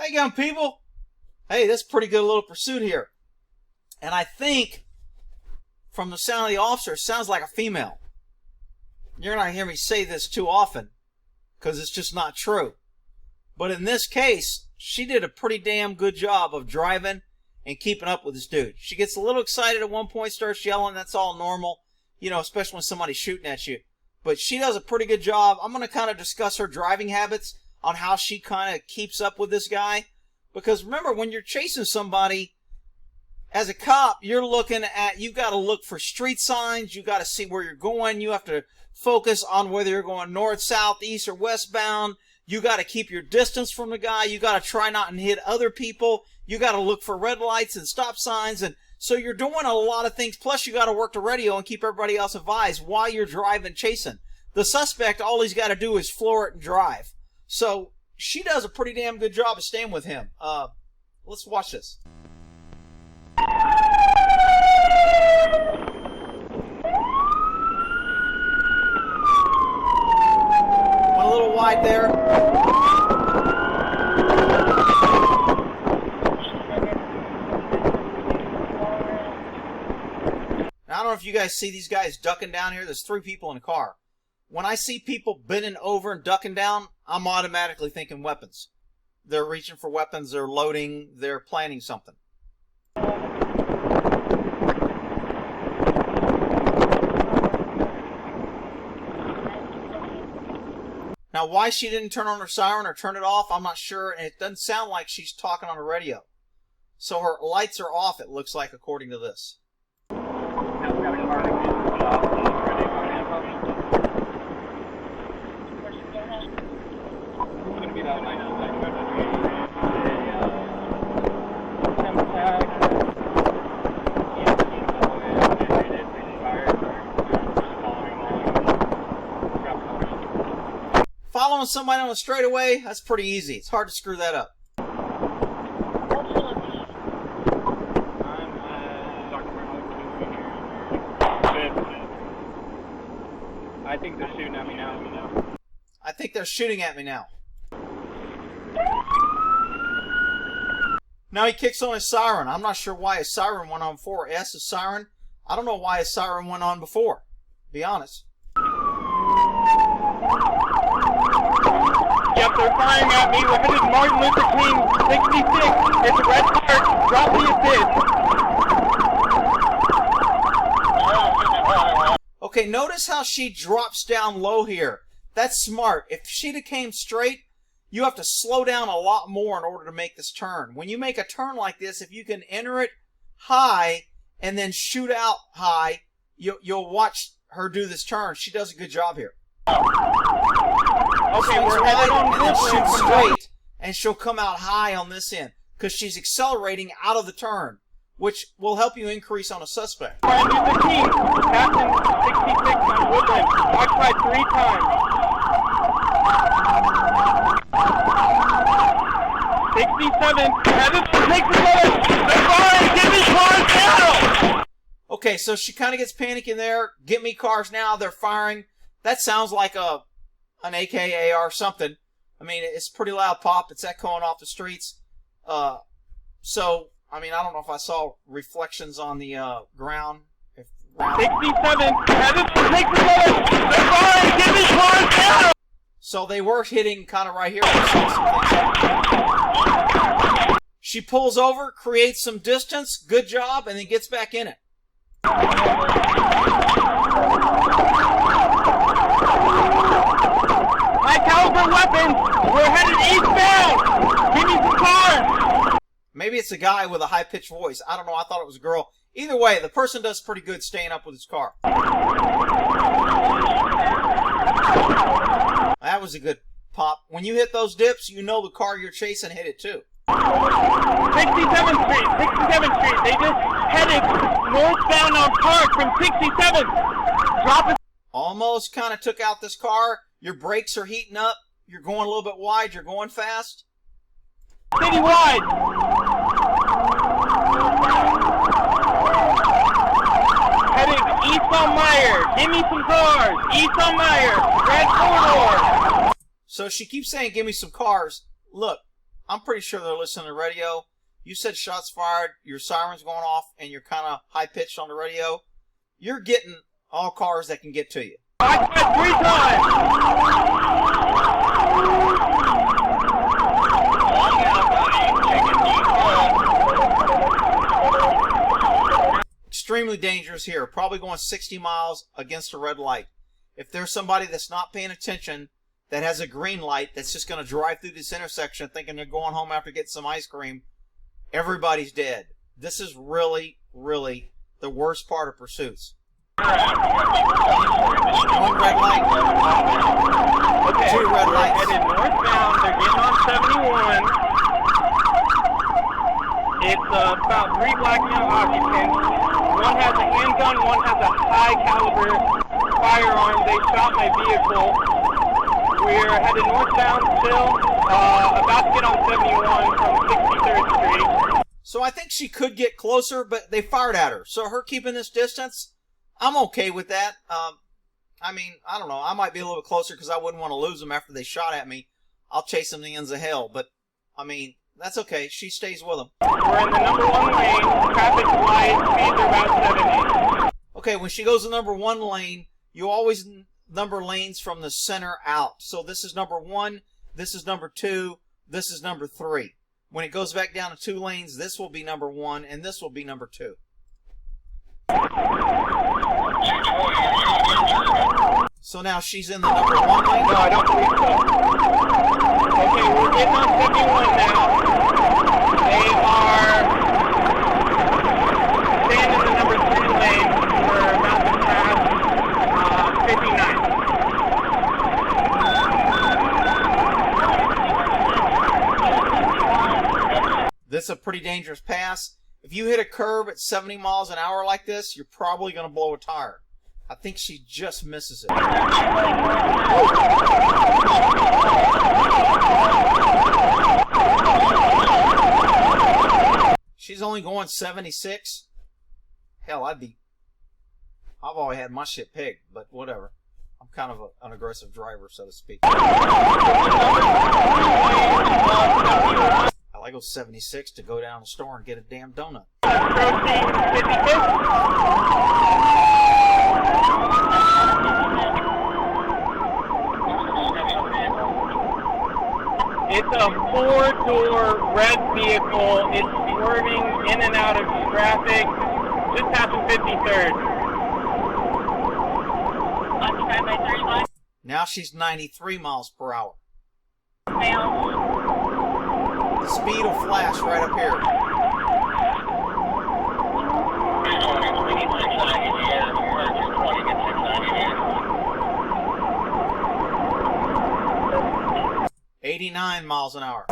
Hey, young people. Hey, this is a pretty good little pursuit here. And I think, from the sound of the officer, it sounds like a female. You're not going to hear me say this too often, because it's just not true. But in this case, she did a pretty damn good job of driving and keeping up with this dude. She gets a little excited at one point, starts yelling. That's all normal, you know, especially when somebody's shooting at you. But she does a pretty good job. I'm going to kind of discuss her driving habits on how she kind of keeps up with this guy. Because remember, when you're chasing somebody, as a cop, you've got to look for street signs. You got to see where you're going. You have to focus on whether you're going north, south, east, or westbound. You got to keep your distance from the guy. You got to try not to hit other people. You got to look for red lights and stop signs. And so you're doing a lot of things. Plus, you got to work the radio and keep everybody else advised while you're driving, chasing. The suspect, all he's got to do is floor it and drive. So she does a pretty damn good job of staying with him. Let's watch this. Went a little wide there. Now, I don't know if you guys see these guys ducking down here. There's 3 people in a car. When I see people bending over and ducking down, I'm automatically thinking weapons. They're reaching for weapons, they're loading, they're planning something. Now, why she didn't turn on her siren or turn it off, I'm not sure, and it doesn't sound like she's talking on the radio. So her lights are off, it looks like, according to this. Following somebody on the straightaway, that's pretty easy. It's hard to screw that up. I think they're shooting at me now. I think they're shooting at me now. Now he kicks on his siren. I'm not sure why his siren went on before. S is siren. I don't know why his siren went on before, to be honest. Yep, they're firing at me. We're headed Martin Luther King 66. It's a red car. Drop the assist. Okay, notice how she drops down low here. That's smart. If she'd have came straight, you have to slow down a lot more in order to make this turn. When you make a turn like this, if you can enter it high and then shoot out high, you'll watch her do this turn. She does a good job here. Okay, we're headed on and then shoot straight, and she'll come out high on this end because she's accelerating out of the turn, which will help you increase on a suspect. Martin Luther King, passing 66 on Woodland, occupied 3 times. 67, headed to 67. They're firing, give me cars now! Okay, so she kind of gets panicking there. Get me cars now, they're firing. That sounds like an AK, AR, something. I mean, it's pretty loud pop. It's echoing off the streets. So, I mean, I don't know if I saw reflections on the ground. 67, headed to 67. They're firing, give me cars now! So they were hitting kind of right here. She pulls over, creates some distance, good job, and then gets back in it. High caliber weapons! We're headed eastbound! Give me some cars! Maybe it's a guy with a high-pitched voice. I don't know, I thought it was a girl. Either way, the person does pretty good staying up with his car. That was a good pop. When you hit those dips, you know the car you're chasing hit it too. 67th Street, 67th Street. They just headed northbound on Park from 67th. Drop it. Almost kind of took out this car. Your brakes are heating up. You're going a little bit wide. You're going fast. Citywide. Heading east on Meyer. Give me some cars. East on Meyer. Red corridor. So she keeps saying, give me some cars. Look, I'm pretty sure they're listening to the radio. You said shots fired, your siren's going off, and you're kind of high-pitched on the radio. You're getting all cars that can get to you. I said 3 times. Extremely dangerous here. Probably going 60 miles against a red light. If there's somebody that's not paying attention, that has a green light, that's just going to drive through this intersection thinking they're going home after getting some ice cream, everybody's dead. This is really, really the worst part of pursuits. One red light. Okay, 2 red lights. headed northbound. They're getting on 71. It's about 3 black male occupants. One has a handgun, one has a high caliber firearm. They shot my vehicle. We're headed northbound still, about to get on 71 from 63rd Street. So I think she could get closer, but they fired at her. So her keeping this distance, I'm okay with that. I mean, I don't know. I might be a little bit closer because I wouldn't want to lose them after they shot at me. I'll chase them to the ends of hell. But, I mean, that's okay. She stays with them. We're in the number 1 lane. Traffic light speeds are about 70. Okay, when she goes to number 1 lane, you always number lanes from the center out. So this is number 1, this is number 2, this is number 3. When it goes back down to 2 lanes, this will be number 1 and this will be number 2. So now she's in the number 1 lane? No, I don't believe so. Okay, we're getting on 71 now. They are staying in the number 3 lane. We're about to pass 59. This is a pretty dangerous pass. If you hit a curb at 70 miles an hour like this, you're probably going to blow a tire. I think she just misses it. She's only going 76. Hell, I've always had my shit pegged, but whatever. I'm kind of an aggressive driver, so to speak. I go 76 to go down to the store and get a damn donut. It's a 4-door red vehicle. It's swerving in and out of traffic, just passing 53rd. Now she's 93 miles per hour. The speed will flash right up here. $89 miles an hour.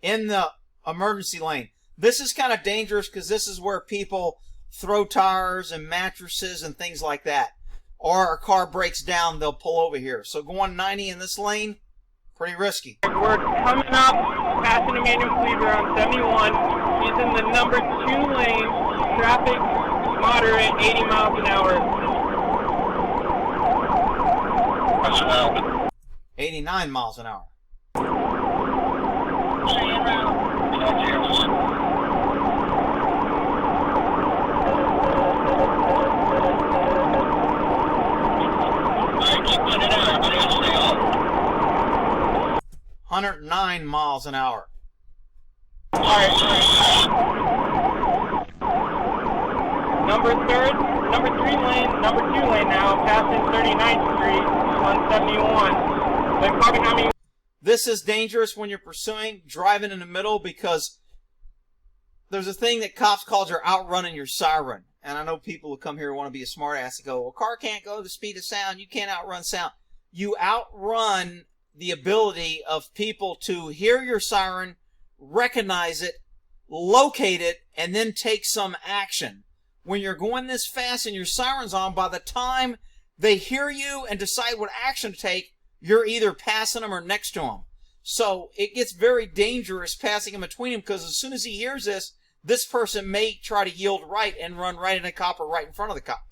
In the emergency lane. This is kind of dangerous because this is where people throw tires and mattresses and things like that. Or a car breaks down, they'll pull over here. So going 90 in this lane, pretty risky. We're coming up, passing Emmanuel Cleaver on 71. He's in the number 2 lane. Traffic moderate, 80 miles an hour. 89 miles an hour. $109 miles an hour. Number 3 lane, number 2 lane now, passing 39th Street on 71. They probably have me. This is dangerous when you're pursuing, driving in the middle, because there's a thing that cops calls your outrunning your siren. And I know people who come here want to be a smart ass and go, well, a car can't go the speed of sound. You can't outrun sound. You outrun the ability of people to hear your siren, recognize it, locate it, and then take some action. When you're going this fast and your siren's on, by the time they hear you and decide what action to take, you're either passing them or next to them. So it gets very dangerous passing in between them, because as soon as he hears this person may try to yield right and run right into the cop or right in front of the cop.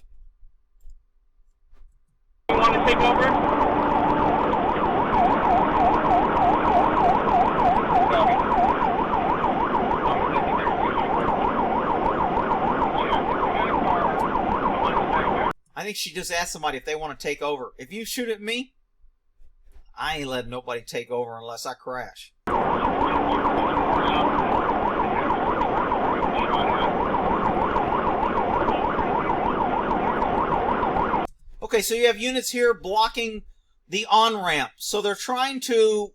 You want to take over? I think she just asked somebody if they want to take over. If you shoot at me, I ain't letting nobody take over unless I crash. Okay, so you have units here blocking the on-ramp. So they're trying to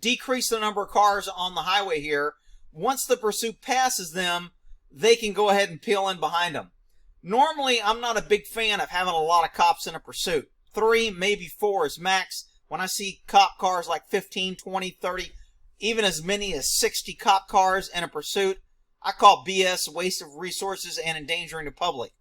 decrease the number of cars on the highway here. Once the pursuit passes them, they can go ahead and peel in behind them. Normally, I'm not a big fan of having a lot of cops in a pursuit. 3, maybe 4 is max. When I see cop cars like 15, 20, 30, even as many as 60 cop cars in a pursuit, I call BS, waste of resources, and endangering the public.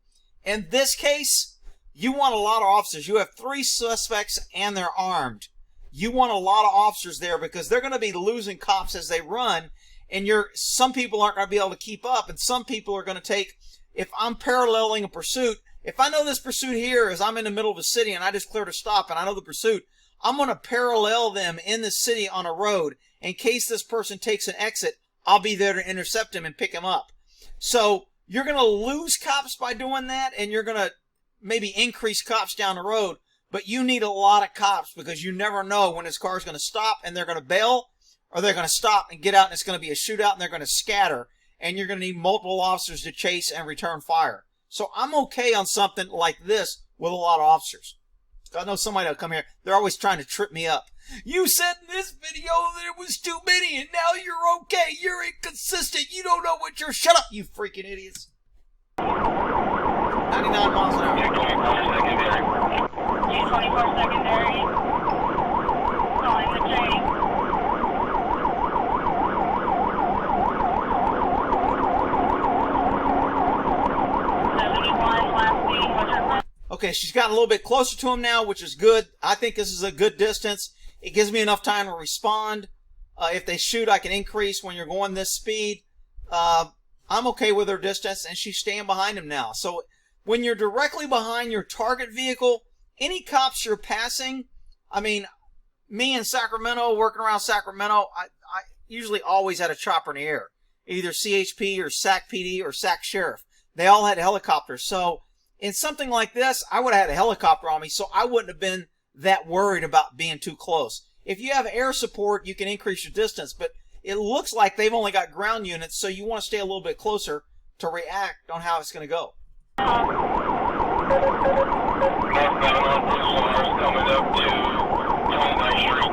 In this case, you want a lot of officers. You have 3 suspects and they're armed. You want a lot of officers there because they're going to be losing cops as they run, and some people aren't going to be able to keep up, and some people are going to take, if I'm paralleling a pursuit, if I know this pursuit here is I'm in the middle of a city and I just cleared a stop and I know the pursuit, I'm going to parallel them in the city on a road. In case this person takes an exit, I'll be there to intercept him and pick him up. So you're going to lose cops by doing that, and you're going to maybe increase cops down the road, but you need a lot of cops because you never know when this car is going to stop and they're going to bail, or they're going to stop and get out and it's going to be a shootout and they're going to scatter, and you're going to need multiple officers to chase and return fire. So I'm okay on something like this with a lot of officers. I know somebody will come here. They're always trying to trip me up. You said in this video that it was too many and now you're okay. You're inconsistent. You don't know what you're... Shut up, you freaking idiots. 99 miles an hour. 24 secondary. Calling the train. 71 last week. What's your plan? Okay, she's gotten a little bit closer to him now, which is good. I think this is a good distance. It gives me enough time to respond. If they shoot, I can increase when you're going this speed. I'm okay with her distance, and she's staying behind him now. So when you're directly behind your target vehicle, any cops you're passing, I mean, me in Sacramento, working around Sacramento, I usually always had a chopper in the air. Either CHP or SAC PD or SAC Sheriff. They all had helicopters. So in something like this, I would have had a helicopter on me, so I wouldn't have been that worried about being too close. If you have air support, you can increase your distance, but it looks like they've only got ground units, so you want to stay a little bit closer to react on how it's going to go. Coming up to 29th Street.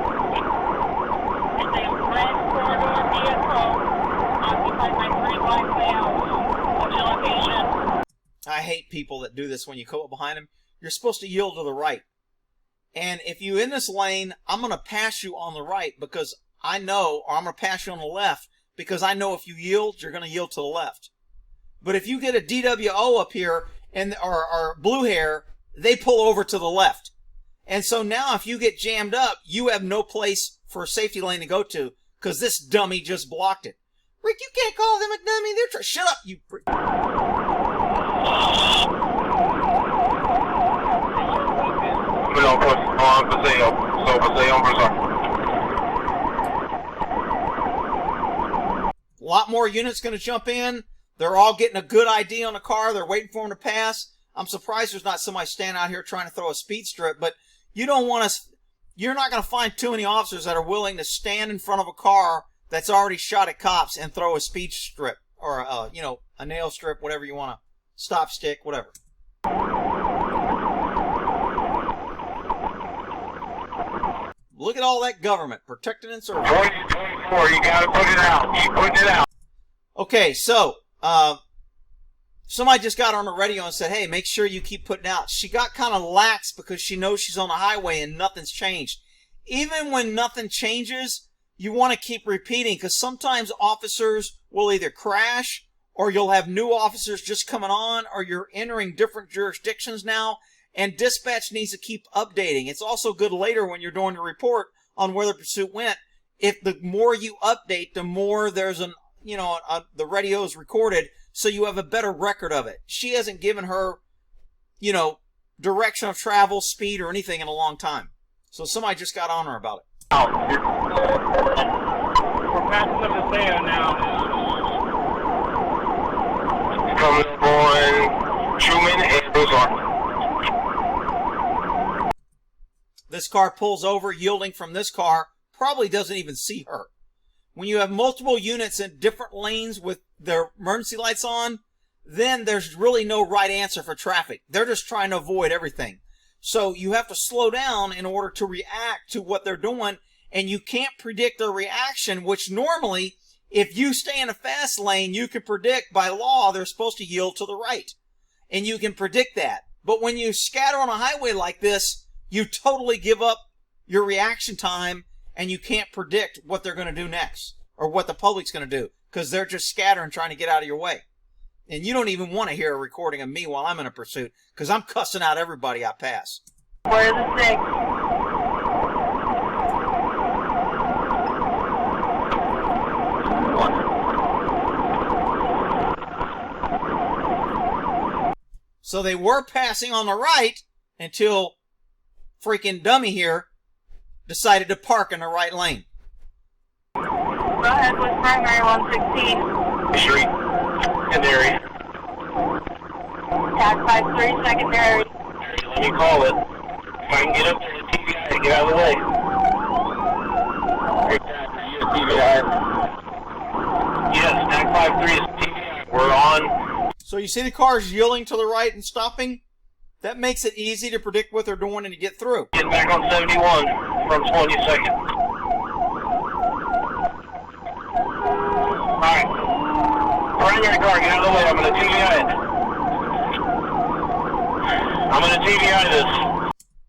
It's a red corridor vehicle occupied by 3 black males. What's your location? I hate people that do this when you come up behind them. You're supposed to yield to the right. And if you're in this lane, I'm going to pass you on the right because I know, or I'm going to pass you on the left because I know if you yield, you're going to yield to the left. But if you get a DWO up here and or blue hair, they pull over to the left. And so now if you get jammed up, you have no place for a safety lane to go to because this dummy just blocked it. Rick, you can't call them a dummy. They're shut up, you freak. A lot more units going to jump in. They're all getting a good ID on the car. They're waiting for them to pass. I'm surprised there's not somebody standing out here trying to throw a speed strip, but you don't want to, you're not going to find too many officers that are willing to stand in front of a car that's already shot at cops and throw a speed strip or a nail strip, whatever you want to, stop stick, whatever. Look at all that government protecting and serving. 24, you gotta put it out. Keep putting it out. Okay, so somebody just got on the radio and said, hey, make sure you keep putting out. She got kind of lax because she knows she's on the highway and nothing's changed. Even when nothing changes, you want to keep repeating because sometimes officers will either crash or you'll have new officers just coming on or you're entering different jurisdictions now. And dispatch needs to keep updating. It's also good later when you're doing a report on where the pursuit went. If the more you update, the more there's the radio is recorded, so you have a better record of it. She hasn't given her, direction of travel, speed, or anything in a long time. So somebody just got on her about it. We're passing the Paseo now. Coming up on Truman and Ozark. This car pulls over, yielding from this car, probably doesn't even see her. When you have multiple units in different lanes with their emergency lights on, then there's really no right answer for traffic. They're just trying to avoid everything. So you have to slow down in order to react to what they're doing, and you can't predict their reaction, which normally, if you stay in a fast lane, you can predict by law they're supposed to yield to the right. And you can predict that. But when you scatter on a highway like this, you totally give up your reaction time, and you can't predict what they're going to do next or what the public's going to do because they're just scattering trying to get out of your way. And you don't even want to hear a recording of me while I'm in a pursuit because I'm cussing out everybody I pass. Where's the 6? So they were passing on the right until freaking dummy here decided to park in the right lane. Go ahead with primary 116. Street in the area. Tag 53 secondary. Let me call it. If I can get up to the TVI, get out of the way. TVI. Yes, tag 53 is TVI. We're on. So you see the cars yielding to the right and stopping? That makes it easy to predict what they're doing and to get through. Getting back on 71 from 22nd. Alright. Primary car, get out of the way. I'm going to TVI it. I'm going to TVI this.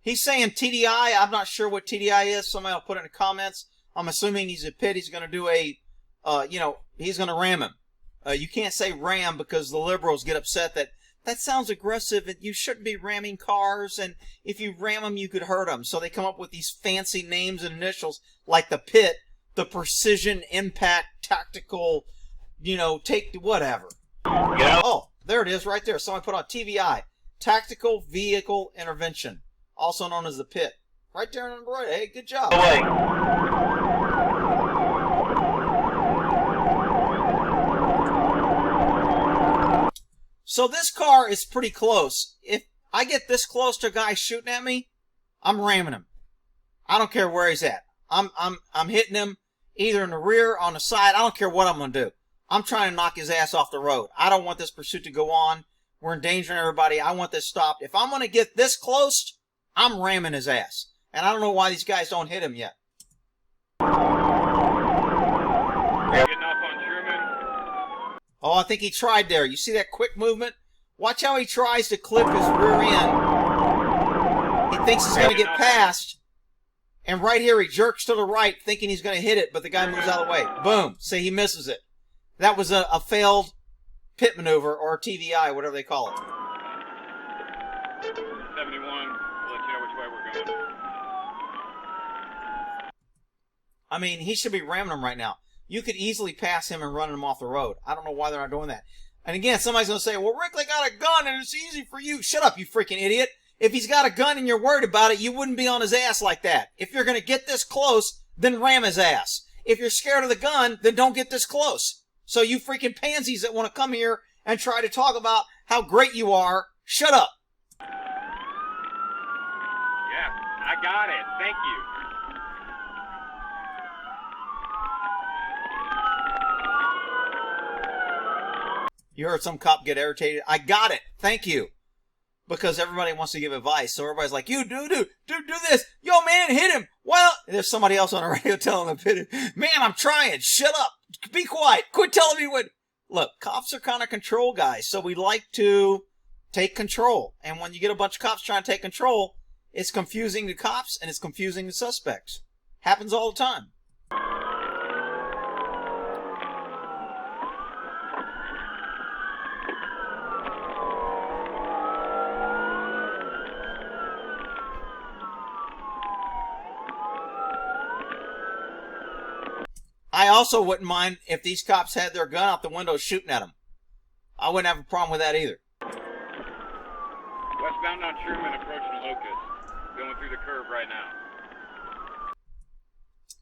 He's saying TDI. I'm not sure what TDI is. Somebody will put it in the comments. I'm assuming he's a pit. He's going to do a, he's going to ram him. You can't say ram because the liberals get upset that sounds aggressive and you shouldn't be ramming cars, and if you ram them, you could hurt them. So they come up with these fancy names and initials like the PIT, the Precision Impact Tactical, take whatever. Yeah. Oh, there it is right there. Someone put on TVI, Tactical Vehicle Intervention, also known as the PIT. Right there on the right. Hey, good job. Away. So this car is pretty close. If I get this close to a guy shooting at me, I'm ramming him. I don't care where he's at. I'm hitting him either in the rear, on the side. I don't care what I'm going to do. I'm trying to knock his ass off the road. I don't want this pursuit to go on. We're endangering everybody. I want this stopped. If I'm going to get this close, I'm ramming his ass. And I don't know why these guys don't hit him yet. Getting off on Truman. Oh, I think he tried there. You see that quick movement? Watch how he tries to clip his rear end. He thinks he's going to get past. And right here, he jerks to the right, thinking he's going to hit it, but the guy moves out of the way. Boom. See, he misses it. That was a failed pit maneuver, or TVI, whatever they call it. 71. We'll let you know which way we're going. I mean, he should be ramming him right now. You could easily pass him and run him off the road. I don't know why they're not doing that. And again, somebody's going to say, well, Rick, they got a gun and it's easy for you. Shut up, you freaking idiot. If he's got a gun and you're worried about it, you wouldn't be on his ass like that. If you're going to get this close, then ram his ass. If you're scared of the gun, then don't get this close. So you freaking pansies that want to come here and try to talk about how great you are, shut up. Yeah, I got it. Thank you. You heard some cop get irritated. I got it. Thank you. Because everybody wants to give advice. So everybody's like, you do this. Yo, man, hit him. Well, there's somebody else on the radio telling him to hit him. Man, I'm trying. Shut up. Be quiet. Quit telling me what. Look, cops are kind of control guys. So we like to take control. And when you get a bunch of cops trying to take control, it's confusing the cops and it's confusing the suspects. Happens all the time. I also wouldn't mind if these cops had their gun out the window shooting at them. I wouldn't have a problem with that either. Westbound on Truman, approaching Locust. Going through the curve right now.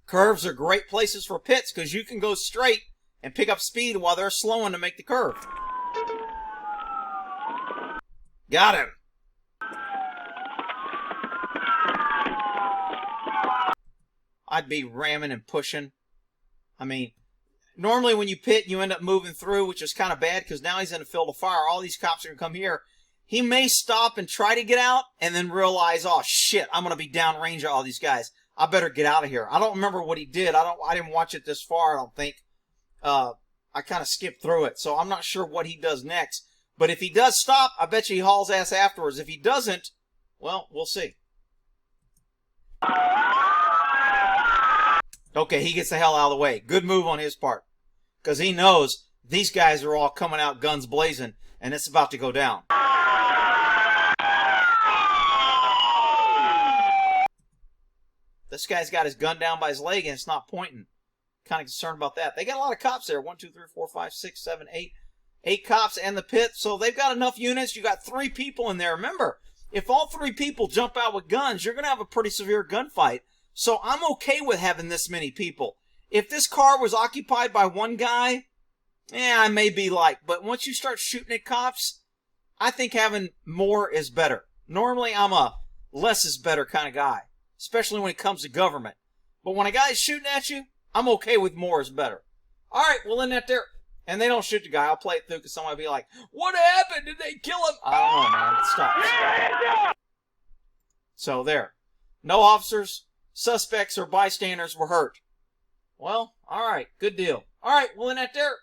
Curves are great places for pits because you can go straight and pick up speed while they're slowing to make the curve. Got him. I'd be ramming and pushing. I mean, normally when you pit, you end up moving through, which is kind of bad because now he's in a field of fire. All these cops are going to come here. He may stop and try to get out and then realize, oh, shit, I'm going to be downrange of all these guys. I better get out of here. I don't remember what he did. I didn't watch it this far, I don't think. I kind of skipped through it, so I'm not sure what he does next. But if he does stop, I bet you he hauls ass afterwards. If he doesn't, well, we'll see. Okay, he gets the hell out of the way. Good move on his part. Because he knows these guys are all coming out guns blazing, and it's about to go down. This guy's got his gun down by his leg, and it's not pointing. Kind of concerned about that. They got a lot of cops there. 1, 2, 3, 4, 5, 6, 7, 8. 8 cops and the pit, so they've got enough units. You got 3 people in there. Remember, if all 3 people jump out with guns, you're going to have a pretty severe gunfight. So I'm okay with having this many people. If this car was occupied by 1 guy, I may be like, but once you start shooting at cops, I think having more is better. Normally, I'm a less is better kind of guy, especially when it comes to government. But when a guy's shooting at you, I'm okay with more is better. All right, well, in that there. And they don't shoot the guy. I'll play it through because somebody will be like, what happened? Did they kill him? I don't know, man. It stops. So there. No officers, suspects, or bystanders were hurt. Well, all right. Good deal. All right, well, in that there.